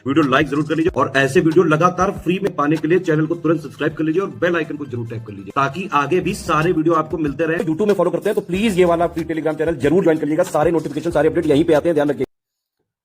Video like जरूर कर लीजिए और ऐसे वीडियो लगातार फ्री में पाने के लिए चैनल को तुरंत सब्सक्राइब कर लीजिए और बेल आइकन को जरूर टैप कर लीजिए ताकि आगे भी सारे वीडियो आपको मिलते रहे। यूट्यूब में फॉलो करते हैं तो प्लीज ये वाला फ्री टेलीग्राम चैनल जरूर ज्वाइन कर लीजिएगा। सारे नोटिफिकेशन सारे अपडेट यहीं पे आते हैं, ध्यान रखिए।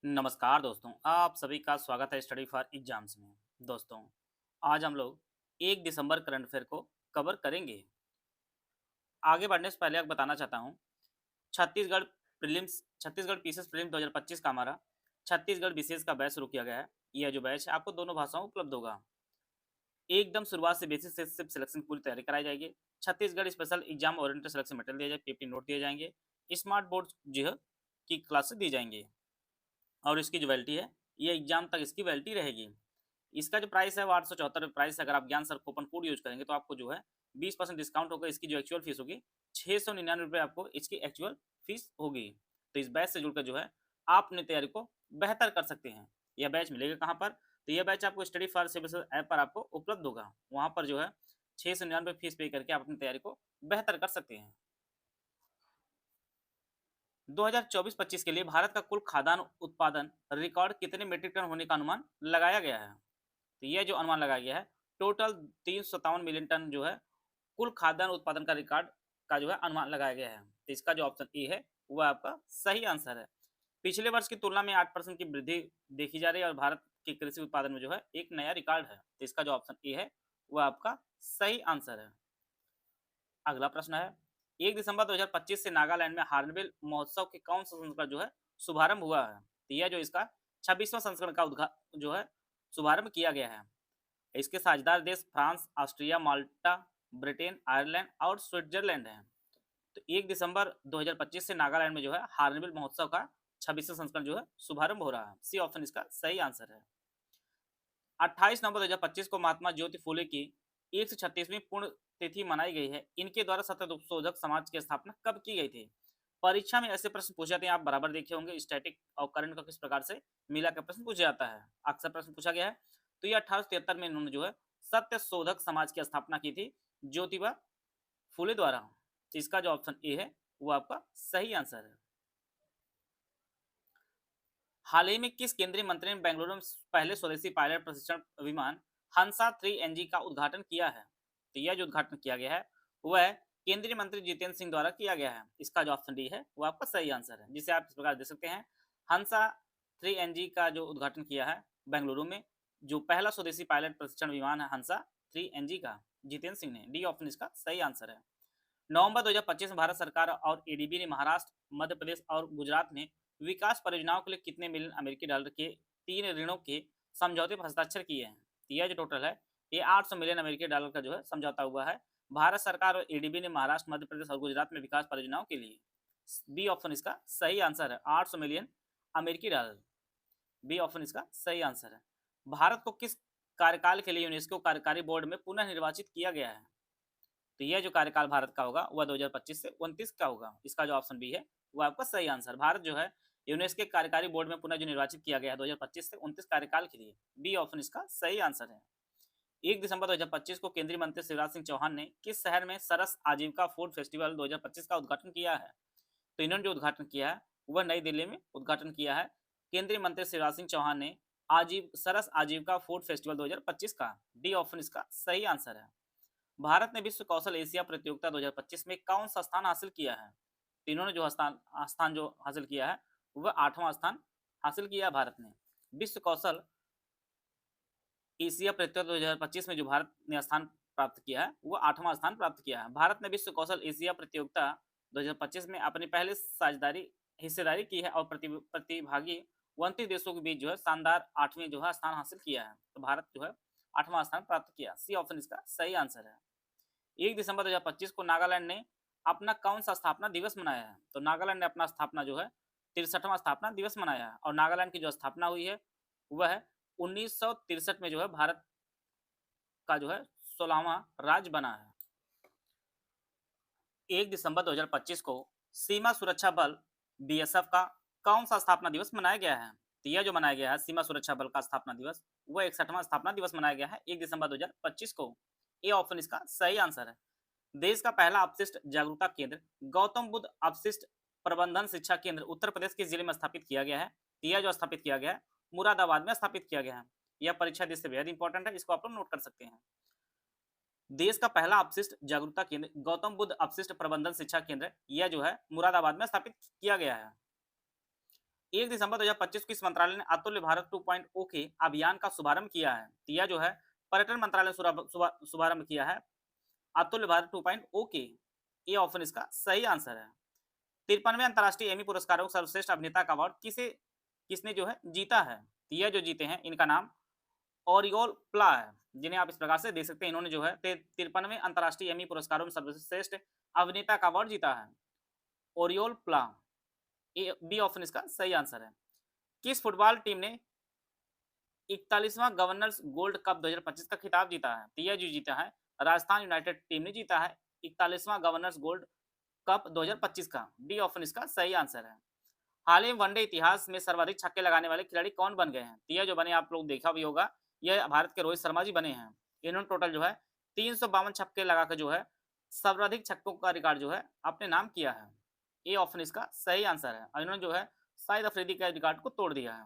नमस्कार दोस्तों, आप सभी का स्वागत है स्टडी फॉर एग्जाम्स में। दोस्तों, आज हम लोग 1 दिसंबर करंट अफेयर को कवर करेंगे। आगे बढ़ने से पहले आपको बताना चाहता हूँ, छत्तीसगढ़ पीसीएस प्रीलिम्स 2025 का हमारा छत्तीसगढ़ विशेष का बैच शुरू किया गया है। यह जो बैच है आपको दोनों भाषाओं में उपलब्ध होगा। एकदम शुरुआत से बेसिक से सिर्फ सिलेक्शन की पूरी तैयारी कराई जाएगी। Chhattisgarh special exam oriented selection material दिया जाए, पीपीटी नोट दिए जाएंगे, स्मार्ट बोर्ड जो है की क्लासेस दी जाएंगी और इसकी जो वैलिडिटी है ये एग्जाम तक इसकी वैलिडिटी रहेगी। इसका जो प्राइस है वो 874 प्राइस है। अगर आप ज्ञान सर कूपन कोड यूज करेंगे तो आपको जो है 20% डिस्काउंट होगा। इसकी जो एक्चुअल फीस होगी 699 आपको इसकी एक्चुअल फीस होगी। तो इस बैच से जुड़कर जो है आप अपनी तैयारी को बेहतर कर सकते हैं। यह बैच मिलेगा कहाँ पर? तो यह बैच आपको स्टडी फॉर सिविल ऐप पर आपको उपलब्ध होगा। वहाँ पर जो है 699 फीस पे करके आप अपनी तैयारी को बेहतर कर सकते हैं। 2024-25 के लिए भारत का कुल खाद्यान्न उत्पादन रिकॉर्ड कितने मीट्रिक टन होने का अनुमान लगाया गया है? तो यह जो अनुमान लगाया गया है टोटल 357 मिलियन टन जो है कुल खाद्यान्न उत्पादन का रिकॉर्ड का जो है अनुमान लगाया गया है। तो इसका जो ऑप्शन ए है वह आपका सही आंसर है। पिछले वर्ष की तुलना में 8% की वृद्धि देखी जा रही है और भारत के कृषि उत्पादन में जो है एक नया रिकॉर्ड है। तो इसका जो ऑप्शन ए है वह आपका सही आंसर है। अगला प्रश्न है, 1 दिसंबर 2025 से नागालैंड में हार्नबिल महोत्सव के कौन सा संस्करण जो है शुभारंभ हुआ है? तो यह जो इसका 26वां संस्करण का जो है शुभारंभ किया गया है। इसके साझेदार देश फ्रांस, ऑस्ट्रिया, माल्टा, ब्रिटेन, आयरलैंड और स्विट्जरलैंड हैं। तो 1 दिसंबर 2025 से नागालैंड में जो है हार्नबिल महोत्सव का 26वां संस्करण जो है शुभारंभ हो रहा है। सी ऑप्शन इसका सही आंसर है। 28 नवंबर 2025 को महात्मा ज्योति फुले की 136वीं पुण्य तिथि मनाई गई है। इनके द्वारा सतत शोधक समाज की स्थापना कब की गई थी? परीक्षा में ऐसे प्रश्न पूछे जाते हैं, आप बराबर देखे होंगे। स्टैटिक और करंट का किस प्रकार से मिला कर प्रश्न पूछा जाता है, अक्सर प्रश्न पूछा गया है। तो ये 1873 में इन्होंने जो है सत्य शोधक समाज की स्थापना की थी ज्योतिबा फुले द्वारा। तो इसका जो ऑप्शन ए है वो आपका सही आंसर है। हाल ही में किस केंद्रीय मंत्री ने बेंगलुरु में पहले स्वदेशी पायलट प्रशिक्षण विमान हंसा 3NG का उद्घाटन किया है? तो यह जो उद्घाटन किया गया है वह केंद्रीय मंत्री जितेंद्र सिंह द्वारा किया गया है। इसका जो ऑप्शन डी है वो आपका सही आंसर है, जिसे आप इस प्रकार देख सकते हैं। हंसा 3NG का जो उद्घाटन किया है बेंगलुरु में, जो पहला स्वदेशी पायलट प्रशिक्षण विमान है हंसा 3NG का, जितेंद्र सिंह ने। डी ऑप्शन इसका सही आंसर है। नवंबर 2025 में भारत सरकार और एडीबी ने महाराष्ट्र, मध्य प्रदेश और गुजरात में विकास परियोजनाओं के लिए कितने मिलियन अमेरिकी डॉलर के 3 ऋणों के समझौते पर हस्ताक्षर किए हैं? यह जो टोटल है ये 800 मिलियन अमेरिकी डॉलर का जो है समझौता हुआ है भारत सरकार और एडीबी ने महाराष्ट्र, मध्य प्रदेश और गुजरात में विकास परियोजनाओं के लिए। बी ऑप्शन इसका सही आंसर है, 800 मिलियन अमेरिकी डॉलर। बी ऑप्शन इसका सही आंसर है। भारत को किस कार्यकाल के लिए यूनेस्को कार्यकारी बोर्ड में पुनः निर्वाचित किया गया है? तो यह जो कार्यकाल भारत का होगा वह 2025 से 29 का होगा। इसका जो ऑप्शन बी है वो आपका सही आंसर। भारत जो है यूनेस्को कार्यकारी बोर्ड में पुनः जो निर्वाचित किया गया है 2025 से 29 कार्यकाल के लिए। बी ऑप्शन इसका सही आंसर है। 1 दिसंबर 2025 को केंद्रीय मंत्री शिवराज सिंह चौहान ने किस शहर में सरस आजीविका फूड फेस्टिवल 2025 का उद्घाटन किया है? तो इन्होंने जो उद्घाटन किया है वह नई दिल्ली में उद्घाटन किया है। केंद्रीय मंत्री शिवराज सिंह चौहान ने सरस आजीविका फूड फेस्टिवल 2025 का। डी ऑप्शन इसका सही आंसर है। भारत ने विश्व कौशल एशिया प्रतियोगिता 2025 में कौन सा स्थान हासिल किया है? तो इन्होंने जो स्थान जो हासिल किया है वह 8वां स्थान हासिल किया भारत ने। विश्व कौशल एशिया प्रतियोगिता 2025 में जो भारत ने स्थान प्राप्त किया है वह 8वां स्थान प्राप्त किया है। भारत ने विश्व कौशल एशिया प्रतियोगिता 2025 में अपनी पहले साझेदारी हिस्सेदारी की है और प्रतिभागी 29 देशों के बीच जो है शानदार 8वें जो है स्थान हासिल किया है। तो भारत जो है 8वां स्थान प्राप्त किया। सी ऑप्शन इसका सही आंसर है। 1 दिसंबर 2025 को नागालैंड ने अपना कौन सा स्थापना दिवस मनाया है? तो नागालैंड ने अपना स्थापना जो है 63वां स्थापना दिवस मनाया है और नागालैंड की जो स्थापना हुई है वह है 1963 में जो है भारत का जो है 16वां राज्य बना है। 1 दिसंबर 2025 को सीमा सुरक्षा बल बीएसएफ का कौन सा स्थापना दिवस मनाया गया है? तो यह जो मनाया गया है सीमा सुरक्षा बल का स्थापना दिवस वह 61वां स्थापना दिवस मनाया गया है 1 दिसंबर 2025 को। ए ऑप्शन इसका सही आंसर है। देश का पहला अपशिष्ट जागरूकता केंद्र गौतम बुद्ध अपशिष्ट प्रबंधन शिक्षा केंद्र उत्तर प्रदेश के जिले में स्थापित किया गया है। यह जो स्थापित किया गया है मुरादाबाद में स्थापित किया गया है। यह परीक्षा दृष्टि से बेहद इंपॉर्टेंट है, इसको आप लोग नोट कर सकते हैं। देश का पहला अपशिष्ट जागरूकता केंद्र गौतम बुद्ध अपशिष्ट प्रबंधन शिक्षा केंद्र, यह जो है मुरादाबाद में स्थापित किया गया है। 1 दिसंबर 2025 को इस मंत्रालय ने अतुल्य भारत 2.0 के अभियान का शुभारंभ किया है। तो यह जो है पर्यटन मंत्रालय ने शुभारंभ किया है अतुल्य भारत 2.0 के। ये ऑप्शन इसका सही आंसर है। 53वें अंतर्राष्ट्रीय एमी पुरस्कारों सर्वश्रेष्ठ अभिनेता का अवार्ड किसने जो है जीता है? तो यह जो जीते हैं इनका नाम ओरियोल प्ला है, जिन्हें आप इस प्रकार से देख सकते हैं। इन्होंने जो है 53वें अंतर्राष्ट्रीय एमी पुरस्कारों में सर्वश्रेष्ठ अभिनेता का अवार्ड जीता है, ओरियोल प्ला। बी ऑप्शन इसका सही आंसर है। किस फुटबॉल टीम ने 41वां गवर्नर्स गोल्ड कप 2025 का खिताब जीता है? तो यह जो जीता है राजस्थान यूनाइटेड टीम ने जीता है 41वां गवर्नर्स गोल्ड कप 2025 का। डी ऑप्शन इसका सही आंसर है। हाल ही में वनडे इतिहास में सर्वाधिक छक्के लगाने वाले खिलाड़ी कौन बन गए हैं? तो यह जो बने आप लोग देखा भी होगा, यह भारत के रोहित शर्मा जी बने हैं। इन्होंने टोटल जो है 352 छक्के लगाकर जो है सर्वाधिक छक्कों का रिकॉर्ड जो है अपने नाम किया है। ए ऑप्शन इसका सही आंसर है। और इन्होंने जो है शाहिद अफरीदी के रिकॉर्ड को तोड़ दिया है।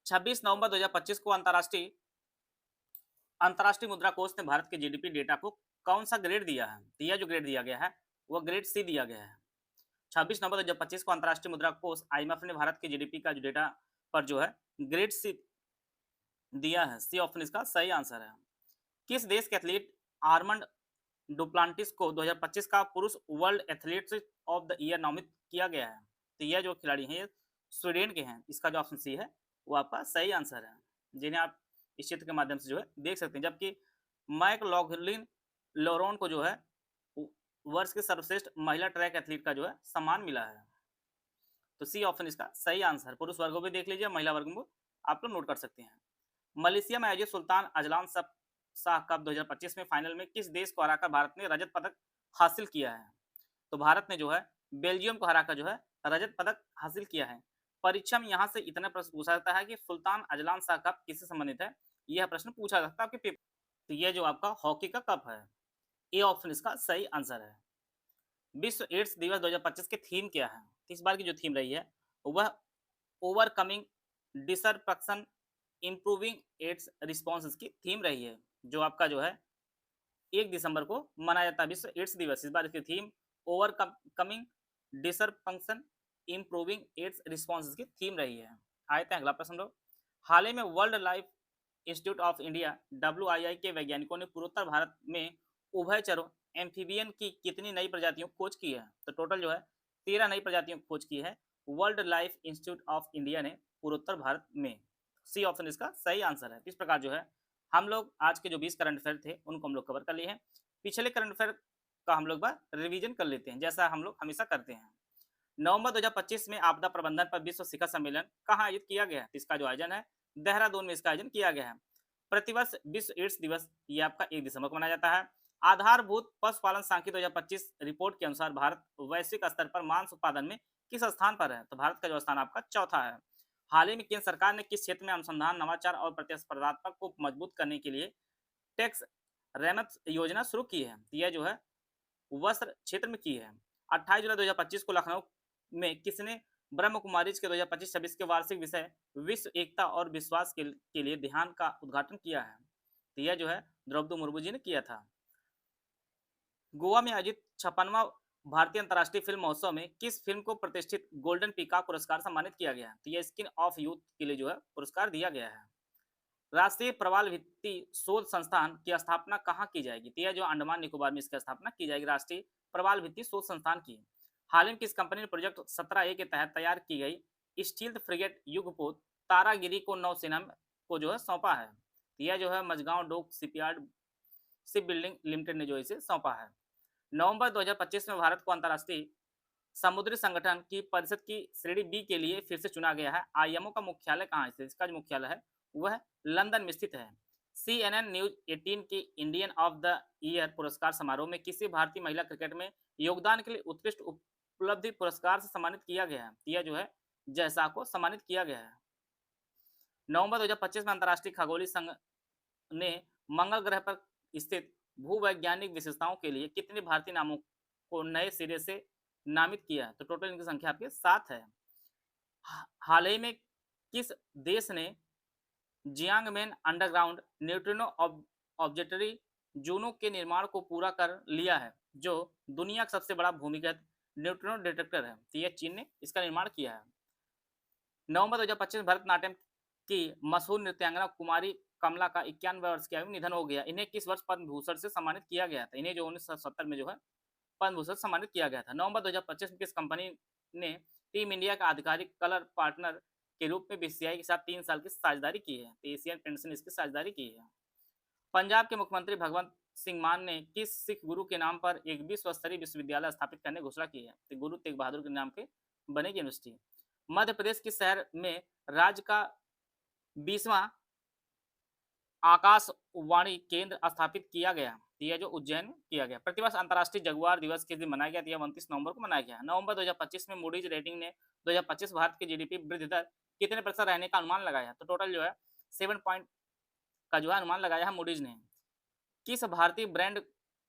26 नवंबर 2025 को अंतर्राष्ट्रीय मुद्रा कोष ने भारत के जीडीपी डेटा को कौन सा ग्रेड दिया है? तो यह जो ग्रेड दिया गया है वह ग्रेड सी दिया गया है। 26 नवंबर 2025 को अंतर्राष्ट्रीय मुद्रा कोष आईएमएफ ने भारत के जीडीपी का जो डेटा पर जो है ग्रेड सी दिया है। सी ऑप्शन इसका सही आंसर है। किस देश के एथलीट आर्मंड डुप्लांटिस को 2025 का पुरुष world athletes of the year नामित किया गया है? तो यह जो खिलाड़ी हैं ये स्वीडन के हैं। इसका जो ऑप्शन सी है वो आपका सही आंसर है, जिन्हें आप इस चित्र के माध्यम से जो है देख सकते हैं। जबकि मैक लॉगलिन लोरोन को जो है वर्ष के सर्वश्रेष्ठ महिला ट्रैक एथलीट का जो है सम्मान मिला है। तो सी ऑप्शन इसका सही आंसर। पुरुष वर्ग भी देख लीजिए, महिला वर्ग में आप लोग नोट कर सकते हैं। मलेशिया में आयोजित सुल्तान अजलान शाह कप 2025 में फाइनल में किस देश को हराकर भारत ने रजत पदक हासिल किया है? तो भारत ने जो है बेल्जियम को हराकर जो है रजत पदक हासिल किया है। परीक्षा में यहाँ से इतना प्रश्न पूछा जाता है कि सुल्तान अजलान शाह कप किससे संबंधित है, यह प्रश्न पूछा जाता है आपके पेपर। तो यह जो आपका हॉकी का कप है। ए ऑप्शन इसका सही आंसर है। विश्व एड्स दिवस 2025 के थीम क्या है? इस बार की जो थीम रही है वह overcoming disruption improving AIDS response की थीम रही है, जो आपका जो है 1 दिसंबर को मनाया जाता है विश्व एड्स दिवस। इस बार इसकी theme overcoming disruption improving AIDS response की थीम रही है। आते हैं अगला प्रश्न लो। हाल ही में world life institute of India WII के वैज्ञानिकों ने पूर्वोत्तर भारत में उभयचरों एम्फीबियन की कितनी नई प्रजातियों खोज की है? तो टोटल जो है 13 नई प्रजातियों खोज की है world life institute of India ने पूर्वोत्तर भारत में। सी ऑप्शन इसका सही आंसर है। इस प्रकार जो है हम लोग आज के जो 20 करंट अफेयर थे उनको हम लोग कवर कर लिए हैं। पिछले करंट अफेयर का हम लोग बार रिवीजन कर लेते हैं, जैसा हम लोग हमेशा करते हैं। नवंबर 2025 में आपदा प्रबंधन पर विश्व शिखर सम्मेलन कहाँ आयोजित किया गया है? इसका जो आयोजन है देहरादून में इसका आयोजन किया गया है। प्रतिवर्ष विश्व एड्स दिवस ये आपका 1 दिसंबर को मनाया जाता है। आधारभूत पशुपालन सांख्यिकी 2025 रिपोर्ट के अनुसार भारत वैश्विक स्तर पर मांस उत्पादन में किस स्थान पर है? तो भारत का जो स्थान आपका चौथा है। हाल ही में केंद्र सरकार ने किस क्षेत्र में अनुसंधान नवाचार और प्रतिस्पर्धात्मक को मजबूत करने के लिए टैक्स रेमथ योजना शुरू की है? यह जो है वस्त्र क्षेत्र में की है। 28 जुलाई 2025 को लखनऊ में किसने ब्रह्म कुमारीज के 2025-26 के वार्षिक विषय विश्व एकता और विश्वास के लिए ध्यान का उद्घाटन किया है? तो यह जो है द्रौपदी मुर्मू जी ने किया था। गोवा में आयोजित 56वां भारतीय अंतर्राष्ट्रीय फिल्म महोत्सव में किस फिल्म को प्रतिष्ठित गोल्डन पीकॉक पुरस्कार सम्मानित किया गया है? तो यह स्किन ऑफ यूथ के लिए जो है पुरस्कार दिया गया है। राष्ट्रीय प्रवाल भित्ति शोध संस्थान की स्थापना कहाँ की जाएगी? तो यह जो अंडमान निकोबार में इसकी स्थापना की जाएगी, राष्ट्रीय प्रवाल भित्ति शोध संस्थान की। हाल ही में किस कंपनी ने प्रोजेक्ट 17A के तहत तैयार की गई स्टील्थ फ्रिगेट युगपोत तारागिरी को नौसेना को जो है सौंपा है? यह जो है मझगांव डोक शिपयार्ड शिप बिल्डिंग लिमिटेड ने जो इसे सौंपा है। नवंबर 2025 में भारत को अंतर्राष्ट्रीय समुद्री संगठन की परिषद की श्रेणी बी के लिए फिर से चुना गया है। IMO का मुख्यालय कहाँ है? इसका जो मुख्यालय है वह लंदन में स्थित है। CNN न्यूज 18 की इंडियन ऑफ द ईयर पुरस्कार समारोह में किसी भारतीय महिला क्रिकेट में योगदान के लिए उत्कृष्ट उपलब्धि पुरस्कार से सम्मानित किया गया है? यह जो है जैसा को सम्मानित किया गया है। नवंबर 2025 में अंतर्राष्ट्रीय खगोलीय संघ ने मंगल ग्रह पर स्थित भूवैज्ञानिक विशेषताओं के लिए कितने भारतीय नामों को नए सिरे से नामित किया है? तो टोटल इनकी संख्या आपके 7 है। हाल ही में किस देश ने Jiangmen underground neutrino observatory Juno के निर्माण को पूरा कर लिया है, जो दुनिया का सबसे बड़ा भूमिगत न्यूट्रिनो डिटेक्टर है? तो यह चीन ने इसका निर्माण किया है। नवंबर 2025 में भरतनाट्यम की मशहूर नृत्यांगना कुमारी कमला का 91 वर्ष की आयु में निधन हो गया। इन्हें किस वर्ष पद्म भूषण से सम्मानित किया गया था? इन्हें जो 1970 में जो है पद्म भूषण से सम्मानित किया गया था। नवंबर 2025 में किस कंपनी ने टीम इंडिया का आधिकारिक कलर पार्टनर के रूप में बीसीसीआई के साथ 3 साल की साझेदारी की है? तो एशियन पेंट्स ने इसकी साझेदारी की है। पंजाब के मुख्यमंत्री भगवंत सिंह मान ने किस सिख गुरु के नाम पर एक विश्व स्तरीय विश्वविद्यालय स्थापित करने की घोषणा की है? तो गुरु तेग बहादुर के नाम के बनेगी यूनिवर्सिटी। मध्य प्रदेश के शहर में राज्य का 20वां आकाशवाणी केंद्र स्थापित किया गया। यह जो उज्जैन में किया गया। प्रतिवर्ष अंतर्राष्ट्रीय जगुआर दिवस किस दिन मनाया गया? यह 29 नवंबर को मनाया गया। नवंबर 2025 में मूडीज रेटिंग ने 2025 भारत की जीडीपी वृद्धि दर कितने प्रतिशत रहने का अनुमान लगाया? तो टोटल जो है 7 पॉइंट का जो है अनुमान लगाया है मूडीज ने। किस भारतीय ब्रांड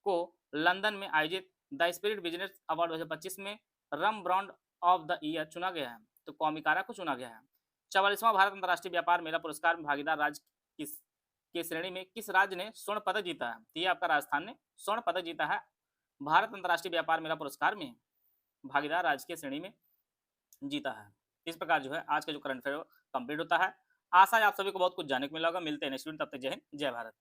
को लंदन में आयोजित द स्पिरिट बिजनेस अवार्ड 2025 में रम ब्रांड ऑफ द ईयर चुना गया है? तो कॉमिकारा को चुना गया है। 44वां भारत अंतर्राष्ट्रीय व्यापार मेला पुरस्कार में भागीदार राज्य किस के श्रेणी में किस राज्य ने स्वर्ण पदक जीता है? तो ये आपका राजस्थान ने स्वर्ण पदक जीता है भारत अंतर्राष्ट्रीय व्यापार मेला पुरस्कार में भागीदार राज्य के श्रेणी में जीता है। इस प्रकार जो है आज का जो करंट अफेयर कंप्लीट होता है। आशा है आप सभी को बहुत कुछ जानने को मिला होगा। मिलते हैं नेक्स्ट वीडियो, तब तक जय हिंद जय भारत।